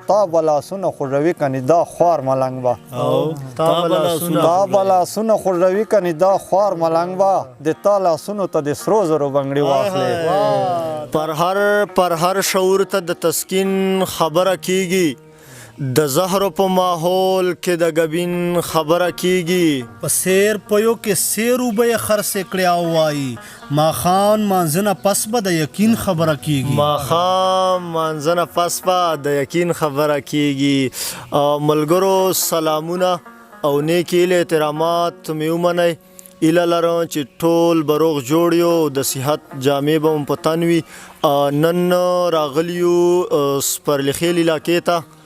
تا به لاسونه خوږوي کنې دا خوار ملنګ به تا به لاسونه خوږوي کنې دا خوار ملنګ به د تا لاسونو ته د سرو زرو بنګړي واخلې پر هر شعور ته د تسکین خبره کیږي د زهرو په ماحول کې د ګبین خبره کیږي په سیر پيو کې سیر وبې خرڅ کړی او وایي ماخان مانځنه پس به د یقین خبره کیږي ماخام مانځنه پس به د یقین خبره کیږي ملګرو سلامونه او نیکی احترامات مې ومنئ ایله لرم چې ټول به روغ جوړ یو د صحت جامې به مو په تن وي نن راغلیو سپرلیخیل علاقې ته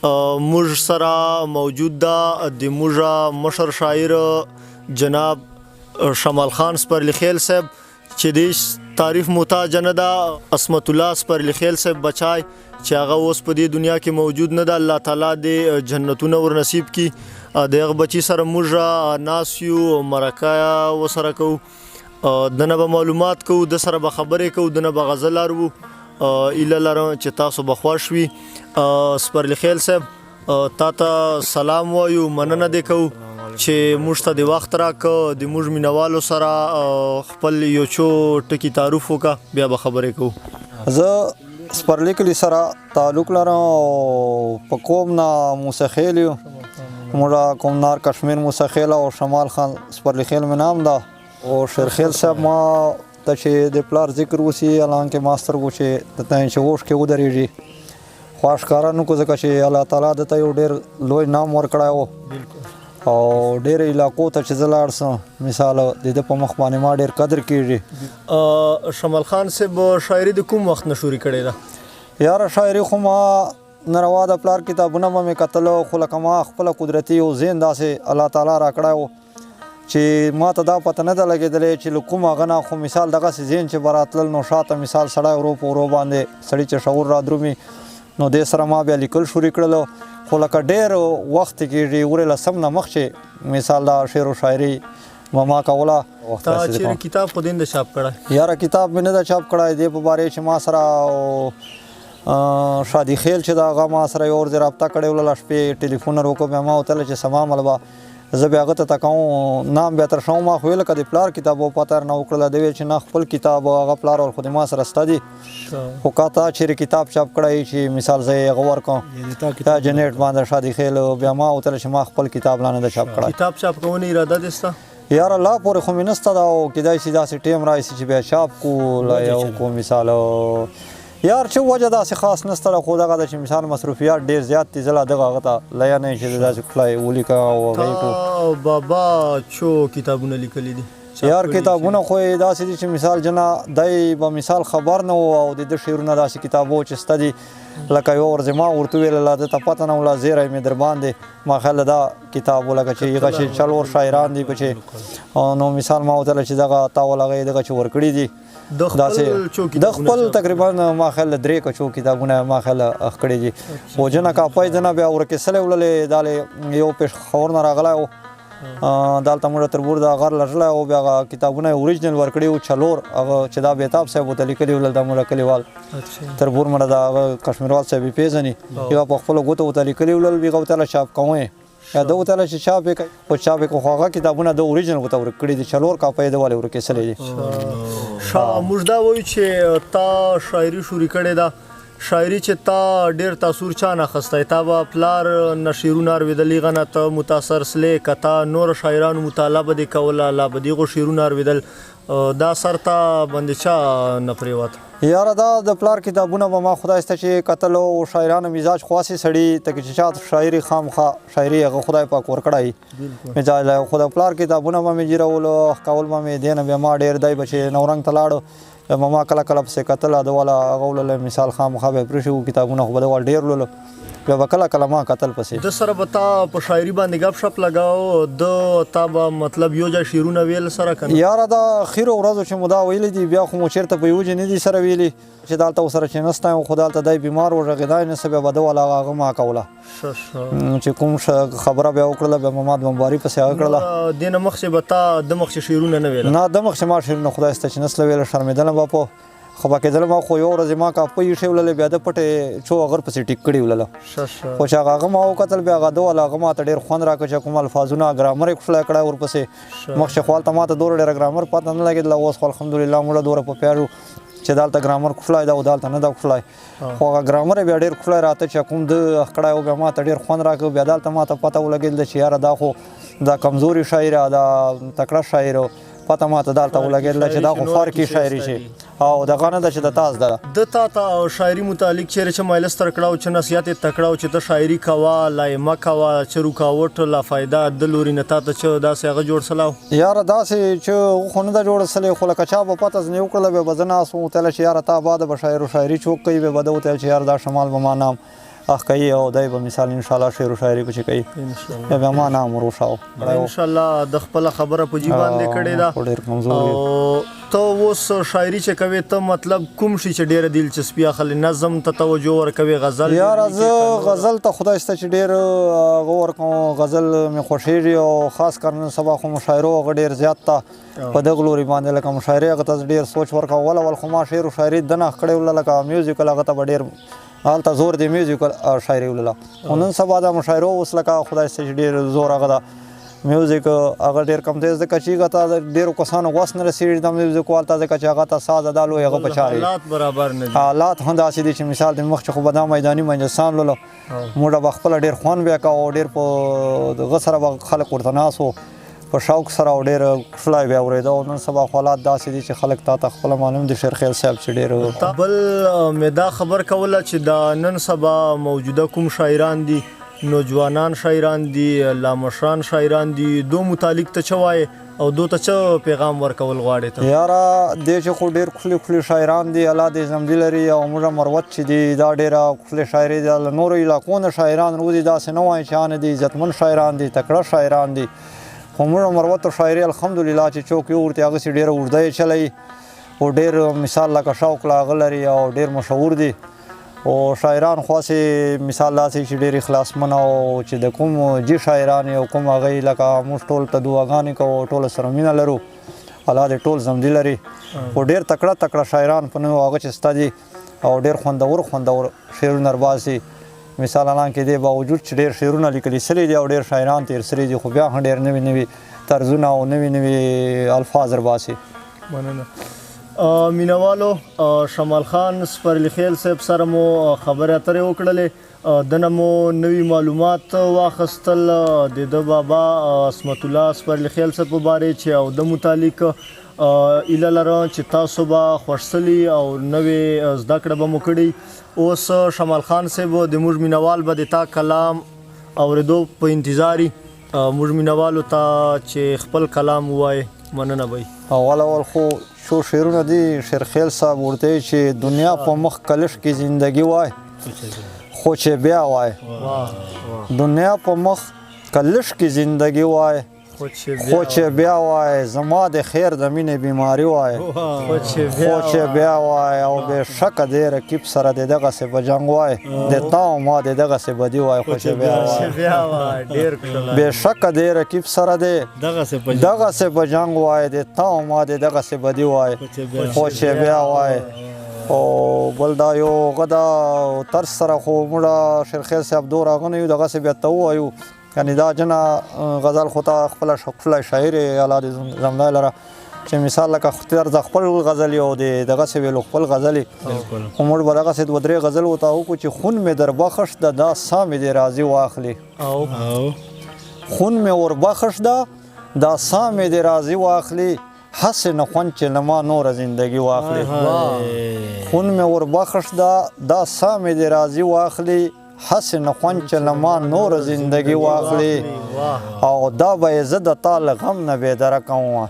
موږ سره موجود ده د موږ مشر شاعر جناب شمال خان سپرلیخیل صاحب چې د تعریف محتاج نه ده عصمت الله سپرلیخیل صاحب بچای چې هغه اوس په دې دنیا کې موجود نه ده الله تعالی دې جنتونه ور نصیب کړي د هغه بچي سره موږ ناس یو مرکه ورسره کوو دنه به معلومات کوو د سره به خبرې کوو دنه به غزل اورو ایله لرم چې تاسو به خوښ وي سپرلیخیل صاحب تا ته سلام وایو مننه دې کوو چې موږ ته د وخت راکړه د موږ مینوالو سره خپل یو څو ټکي تعارف وکړه بیا به خبرې کوو زه سپرلیکلي سره تعلق لرم په قوم نه موسی خیل یو موږ قومدار کشمیر موسی خیل او شمال خان سپرلیخیل مې نام ده او شیرخیل صاحب ما ته چې د پلار ذکر وسی الان کې ماستر و چې د تاین چې وښ کې ودرېږي خو ښکاره نه کو ځکه چې الله تعالی د ته یو ډېر لوی نام ورکړی و او ډېر علاقو ته چې زه لاړ سم مثال د ده په مخ باندې ما ډېر قدر کېږي شمال خان صاحب شاعري د کوم وخت نه شروع کړې ده یاره شاعري خو ما ناروا د پلار کتابونه به مې کتلو خو لکه ما خپله قدرتي یو ذهن داسې الله تعالی راکړی و چې ما ته دا پته نه ده لګېدلی چې له کوم هغه نه خو مثال دغسې ذهن چې به راتلل نو شاته مثال سړی ورو په ورو باندې سړي چې شعور را درومي نو دې سره ما بیا لیکل شروع کړلو خو لکه ډېر وخت کېږي ورې لسم نه مخکې مثال دا شعر و شاعري ما کوله تا چېرې کتاب خو دې نه چاپ کړی یاره کتاب مې نه ده چاپ کړی دې په باره چې ما سره شادي خیل چې دا هغه ما سره یو ورځې رابطه کړې وله شپې ټلیفون وکړو بیا ما وتله چې سما ملبه زه بیا هغه ته تکوم نام بیا تر شوم ما خو ویل که د پلار کتاب و پته نه وکړله دی ویل چې نه خپل کتاب هغه پلار ور خو د ما سره سته دي خو که تا چېرې کتاب چاپ کړی چې مثال زه یې هغه ورکړم دا جنیټ باندې شادي خیل بیا ما وتله چې ما خپل کتاب لا نه ده چاپ کړی کتاب چاپ کونې اراده دې سته یاره لا پورې خو مې نسته ده او کیدای شي داسې ټیم راشي چې بیا چاپ کړو لا یو کو مثال یار چې وجه داسې خاص نسته ده خو دغه ده چې مثال مصروفیات ډېر زیات دي زه لا دغه هغه ته لیا نه چې داسې کلی ولیکه او هغه کړو بابا څو کتابونه لیکلي دي یار کتابونه خو یې داسې دي چې مثال جنا دی به مثال خبر نه و او د ده شعرونه داسې کتابو چې سته دي لکه یو ورځې ما ورته وویله ده ته پته نه وله زیری مې در باندې ما خیال دا کتاب و لکه چې هغه چې څلور شاعران دي چې نو مثال ما وتله چې دغه تا ول هغه یې دغه چې ورکړي دي د خپل تقریبا ما خیال درې کچو کتابونه ما خیال کړي دي خو جنه کاپی دنه بیا ورکېسلی وړلې دالې یو پېښور نه راغلی و دلته موږ تربور د غر لټلی او بیا هغه کتابونه یې اوریجنل ورکړي وو څلور هغه چې دا بېتاب صاحب ورته لیکلي وو دلته موږ کلیوال تربور مړه د هغه کشمیروال صاحب یې پېژني هغه په خپلو ګوتو ورته لیکلي وو هغه ورته چاپ کوی یا ده ورته چې چاپ یې کوي خو چاپ یې خو هغه کتابونه د اوریجنل ورته ورکړي دي څلور کاپۍ د ولې ورکېسلی دي موږ دا وایو چې تا شاعري شروع کړې ده شاعري چې تا ډېر تاثر چا نه اخیستی تا به پلار نه شعرونه اورېدلي هغه نه ته متاثر سلې که تا نورو شاعرانو مطالعه به دې کوله لا به د هغو شعرونه اورېدل دا سر ته باندې چا نه پرېوته یاره دا د پلار کتابونه به ما خدای سته چې کتلو شاعرانو مزاج خواسې سړي ته چې چا شاعري خامخا شاعري هغه خدای پاک ورکړی مزاج لا خو د پلار کتابونه به مې جیرولو کول به مې دې نه بیا ما ډېر دی به چې نورنګ ته لاړو ما کله کله پسې کتله د والا هغه ولله مثال خامخا به یې پرېښي وو کتابونه خو به د وال ډېر لولو بیا به کله کله ما کتل پسې د سره به تا په شاعري باندې ګپ شپ لګاو د تا به مطلب یو ځای شعرونه ویل سره که نه یاره دا اخرو ورځو چې مو دا ویلي دي بیا خو مو چېرته په یو ځای نه دي سره ویلي چې دلته ورسره چې نستی یم خو دلته دی بیمار و غږېدی نه څه بیا به ده والا هغه ما کوله چې کوم خبره بیا وکړله بیا محمد بمباري پسې هغه کړله دې نه مخکې به تا د مخکې شعرونه نه ویله نه د مخکې ما شعرونه خدای سته چې نسله ویله شرمېدلم به په خو کېدله ما خو یو ورځ ما کاپۍ ایښې وللې بیا د پټې څو هغه ورپسې ټیک کړي ولله خو چې هغه ما وکتل بیا هغه ده والا هغه ما ته ډېر خوند راکړ چې کوم الفاظونه ګرامر یې کوشلی کړی ورپسې مخکې خو هلته ما ته دومره ډېره ګرامر پته نه لګېدله اوس خو الحمدلله موږ دومره په پیاژو چې دلته ګرامر کوشلی ده او دلته نه ده کوشلی خو هغه ګرامر یې بیا ډېر کوشلی راته چې کوم ده کړی و بیا ما ته ډېر خوند راکړ بیا دلته ما ته پته ولګېدله چې یاره دا خو دا کمزوري شاعر دا تکړه شاعر پته ما ته دلته ولګېدله چې دا خو فرقي شاعري شي او دغه نه ده چې د تاس ده د تا ته شاعري متعلق چیرې چې مایلس تر کړه او چې نصیحت یې تکړه او چې ته شاعري کوه لایمه کوه چې رکاوټ لا فایده د لوري نه تا ته چې داسې هغه جوړ سلاو یاره داسې چې خو نه ده جوړ سلی خو لکه چا به پته ځنې وکړله بیا به زه ناست وم وتلی چې یاره تا بعده به شاعر و شاعري څوک کوي بیا به ده وتلی چې یاره دا شمال به ما نام اخ کوي او دی به مثال انشاءالله شعر و شاعري پکې کوي بیا ما نام وروښاو انشاءالله د خپله خبره په جي باندې کړې ده او ته اوس شاعري چې کوې ته مطلب کوم شي چې ډېره دلچسپي اخلي نظم ته توجه ورکوې غزل یاره زه غزل ته خدای شته چې ډېر هغه ورکوم غزل مې خوښېږي او خاص کر نن سبا خو مشاعرو هغه ډېر زیات ته په دغه لوري باندې لکه مشاعرې هغه ته ډېر سوچ ورکوم ول خو ما شعر و شاعري دنه کړې وله لکه میوزیکل هغه ته به ډېر هلته زور دی میوزیکل شاعري ولله خو نن سبا دا مشاعرو اوس لکه خدای شته چې ډېر زور هغه ده میوزیک هغه ډېر کم دی ځکه چې هغه ته ډېرو کسانو وس نه رسېږي د میوزیک والته ځکه چې هغه ته ساز ادا لوی هغه په چارې حالات برابر نه دي حالات هم داسې دي چې مثال د مخکې خو به دا میداني مجلسان لولو موږ به خپله ډېر خوند بیا کوو او ډېر په دغه سره به خلک ورته ناست وو په شوق سره او ډېر کښلی بیا اورېده او نن سبا خو حالات داسې دي چې خلک تا ته خپله معلوم دي شیرخیل صاحب چې ډېر بل مې دا خبر کوله چې دا نن سبا موجوده کوم شاعران دي نوجوانان شاعران دي لامشان شاعران دي دو متعلق ته څه وایې او دو ته څه پیغام ورکول غواړې ته یاره دې چې خو ډېر ښکلي ښکلي شاعران دي الله دې زمدي لري او موږ مروت چې دي دا ډېره ښکلې شاعري دي له نورو علاقو نه شاعران روزي داسې نه وایي چې هانه دي عزتمن شاعران دي تکړه شاعران دي خو موږ مروت شاعري الحمدلله چې څوک یې ورته هغسې ډېره اوږده یې چلوي او ډېر مثال لکه شوق له هغه لري او ډېر مشهور دي او شاعران خو هسې مثال داسې چې ډېر اخلاصمن او چې د کوم جي شاعران او کوم هغوی لکه موږ ټول ته دعاګانې کوو ټوله سره مینه لرو الله دې ټول زمدي لري خو ډېر تکړه تکړه شاعران په نوم هغه چې شته دي او ډېر خوندور شعرونه رباسي مثال الان کې دې باوجود چې ډېر شعرونه لیکلي سوي دي او ډېر شاعران تېر سوي دي خو بیا هم ډېر نوي نوي طرزونه او نوي نوي الفاظ رباسي مننه مینوالو شمال خان سپرلی خیل صاحب سره مو خبرې اترې وکړلې دنه مو نوي معلومات واخیستل د ده بابا عصمت الله سپرلی خیل صاحب په بارې چې او د متعلق ایله لرم چې تاسو به خوښ او نوې زده کړه به مو کړي اوس شمال خان صاحب د موږ مینوال به د تا کلام اورېدو په انتظاري موږ مینوالو ته چې خپل کلام ووایې مننه به اول خو شو شعرونه دي شیرخیل صاحب ورته چې دنیا په مخ کلش کې زندگی وای خو چې بیا وای دنیا په مخ کلش کې زندگی وای خو چې بیا وای زما د خیر د مینې بیماری وای خو چې بیا وای او بې شکه دی رقیب سره د دغسې په جنګ وای د تا او ما د دغسې بدي وای خو چې بیا وای بې شکه دی رقیب سره دی دغسې په جنګ وای د تا او ما د دغسې بدي وای خو چې بیا وای او بل دا یو غدا طرز سره خو موږ شیرخیل صاحب دور هغه نه یو دغسې بیا ته ووایو یعنی دا جنا غزل خو ته خپله ښکلی شاعر یې الله دې زمدی لره چې مثال لکه طرز خپل غزل یې او د دغسې ویلو خپل غزل یې خو موږ به دغسې دوه درې غزل ورته وکړو چې خون مې در بخښ ده دا سا مې دې راضي واخلي خون مې ور بخښ ده دا سا مې دې راضي واخلي هسې نه خوند چې له ما نوره زندگی واخلي خون مې ور بخښ ده دا سا مې دې راضي واخلي هسې نه خوند چې له ما نوره زندگی واخلي او دا به یې زه د تا له غم نه بېدره کومه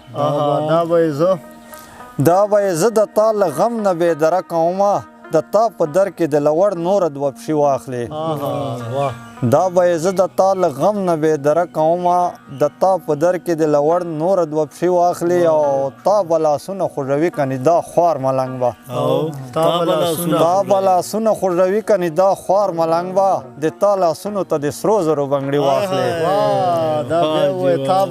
دا به یې زه د تا له غم نه بېدره کومه د تا په در کې د لوړ نوره دوه پښې واخلي دا به یې زه د تا له غم نه بېدره کومه د تا په در کې د لوړ نوره دوه پښې واخلي او تا به لاسونه خوږوي کنې دا خوار ملنګ به تا به لاسونه خوږوي کنې دا خوار ملنګ به د تا لاسونو ته د سرو زرو بنګړي واخلي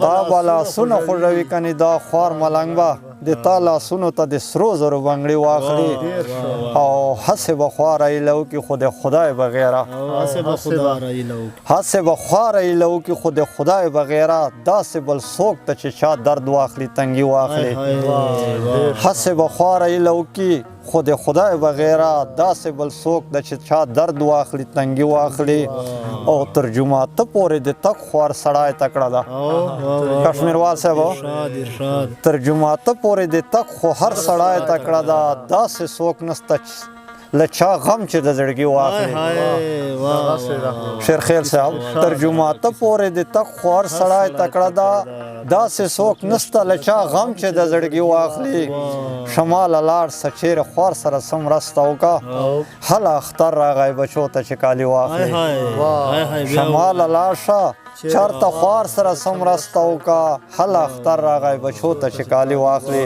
تا به لاسونه خوږوي کنې دا خوار ملنګ به د تا لاسونو ته د سرو زرو بنګړي واخلي او هسې به خواره ایله وکړي خو د خدای بغیره هسې به خدا رایله وکړي هسې به خواره ایله وکړي خو د خدای بغیره داسې بل څوک ته چې چا درد واخلي تنګي واخلي هسې به خواره ایله وکړي خو د خدای بغیره داسې بل څوک ده چې چا درد واخلي تنګي واخلي او تر جوماته پورې د تک خوار سړی تکړه ده کشمیروال صاحب تر جوماته پورې د تک خو هر سړی تکړه ده داسې څوک نسته له چا غم چې د زړګي واخلي شیرخیل صاحب تر جوماته پورې د تک خو هر سړی تکړه ده داسې څوک نسته له چا غم چې د زړګي واخلي شماله لاړ شه چیرې خوار سره څه مرسته وکړه هله اختر راغی بچو ته چې کالي واخلي شماله لاړ شه چېرته خوار سره څه مرسته وکړه هله اختر راغی بچو ته چې کالي واخلي